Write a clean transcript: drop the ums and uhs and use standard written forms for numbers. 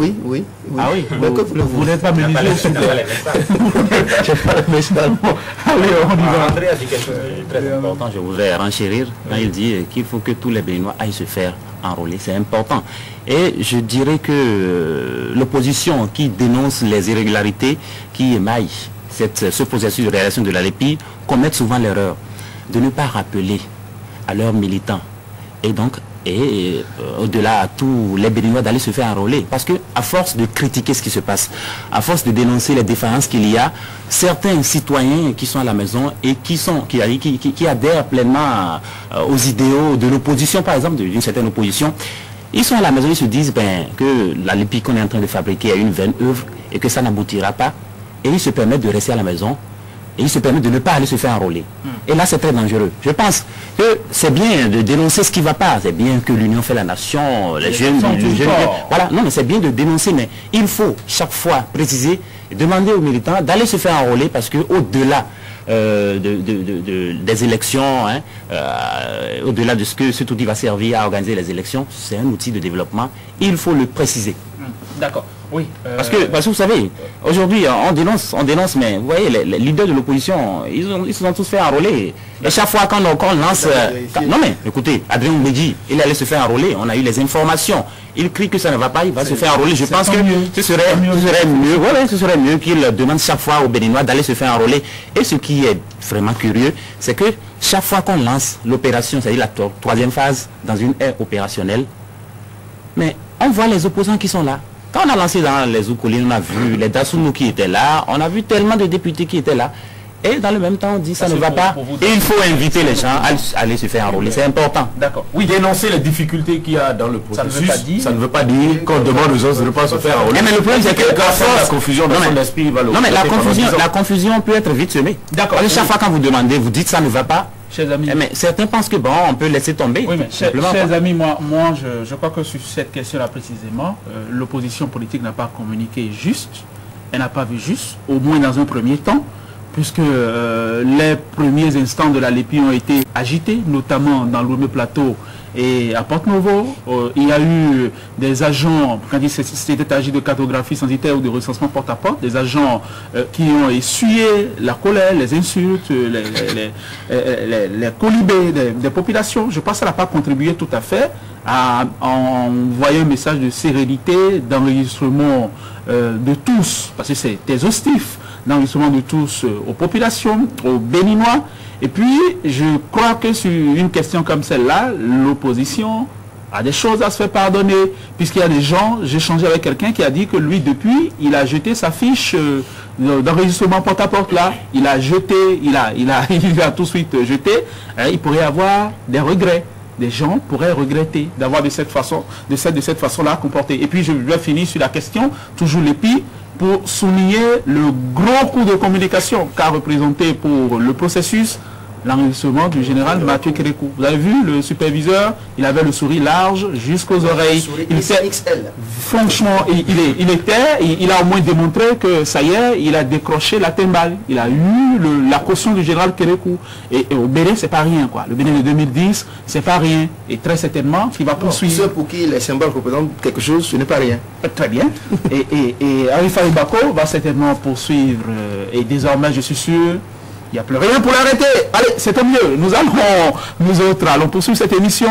Oui, oui, oui. Ah oui, vous n'êtes pas menuisier au souple. Je pas le message. Allez, on y va. André a dit quelque chose de très important. Je voudrais renchérir quand il dit qu'il faut que tous les Béninois aillent se faire enrôler. C'est important. Et je dirais que l'opposition qui dénonce les irrégularités qui émaillent ce processus de réalisation de la LEPI commettent souvent l'erreur de ne pas rappeler à leurs militants et donc au-delà à tous les Béninois d'aller se faire enrôler. Parce que à force de critiquer ce qui se passe, à force de dénoncer les défaillances qu'il y a, certains citoyens qui sont à la maison et qui adhèrent pleinement aux idéaux de l'opposition, par exemple, d'une certaine opposition, ils sont à la maison, ils se disent que la LEPI qu'on est en train de fabriquer est une vaine œuvre et que ça n'aboutira pas. Et ils se permettent de rester à la maison. Et ils se permettent de ne pas aller se faire enrôler. Et là, c'est très dangereux. Je pense que c'est bien de dénoncer ce qui ne va pas. C'est bien que l'Union fait la nation, les jeunes... Voilà, non, mais c'est bien de dénoncer, mais il faut chaque fois préciser et demander aux militants d'aller se faire enrôler parce qu'au-delà des élections, au-delà de ce que cet outil va servir à organiser les élections, c'est un outil de développement. Il faut le préciser. D'accord. Oui. Parce que vous savez, aujourd'hui, on dénonce, mais vous voyez, les leaders de l'opposition, ils se sont tous fait enrôler. Et chaque fois qu'on lance... non mais, écoutez, Adrien Oumedji, il allait se faire enrôler, on a eu les informations. Il crie que ça ne va pas, il va se faire enrôler. Je pense que ce serait mieux qu'il demande chaque fois aux Béninois d'aller se faire enrôler. Et ce qui est vraiment curieux, c'est que chaque fois qu'on lance l'opération, c'est-à-dire la troisième phase, dans une ère opérationnelle, mais on voit les opposants qui sont là. Quand on a lancé dans les Oukoulines, on a vu les Dassounou qui étaient là, on a vu tellement de députés qui étaient là. Et dans le même temps, on dit ça ne va pas. Et il faut inviter les gens à aller se faire enrôler. C'est important. D'accord. Oui, dénoncer les difficultés qu'il y a dans le processus. Ça ne veut pas dire qu'on demande aux gens de ne pas se faire enrôler. Mais le problème, c'est que la confusion dans son esprit va le... Non, mais la confusion peut être vite semée. D'accord. Parce que chaque fois quand vous demandez, vous dites ça ne va pas. Chers amis. Mais certains pensent que bon, on peut laisser tomber. Oui, mais chers amis, moi je crois que sur cette question-là précisément, l'opposition politique n'a pas communiqué juste, elle n'a pas vu juste, au moins dans un premier temps, puisque les premiers instants de la LEPI ont été agités, notamment dans l'Ourmé Plateau et à Porte-Novo. Il y a eu des agents, quand il s'était agi de cartographie censitaire ou de recensement porte-à-porte, des agents qui ont essuyé la colère, les insultes, les colibés des populations. Je pense que ça n'a pas contribué tout à fait à envoyer un message de sérénité, d'enregistrement de tous, parce que c'est exhaustif, d'enregistrement de tous aux populations, aux Béninois. Et puis, je crois que sur une question comme celle-là, l'opposition a des choses à se faire pardonner, puisqu'il y a des gens, j'ai échangé avec quelqu'un qui a dit que lui, depuis, il a jeté sa fiche d'enregistrement porte-à-porte là, il a jeté, il a tout de suite jeté, il pourrait avoir des regrets. Des gens pourraient regretter d'avoir de cette façon-là comporté. Et puis, je vais finir sur la question, toujours l'EPI, pour souligner le gros coup de communication qu'a représenté pour le processus l'enregistrement du général Mathieu Kérékou. Vous avez vu, le superviseur, il avait le sourire large jusqu'aux oreilles. Franchement, il a au moins démontré que ça y est, il a décroché la timbale. Il a eu la caution du général Kérékou. Et au Bénin, c'est pas rien, quoi. Le Bénin de 2010, c'est pas rien. Et très certainement, qu'il va poursuivre. Ceux pour qui les symboles représentent quelque chose, ce n'est pas rien. Très bien. Et Arifa Ibako va certainement poursuivre. Et désormais, je suis sûr, il n'y a plus rien pour l'arrêter. Allez, c'est tant mieux. Nous autres allons poursuivre cette émission.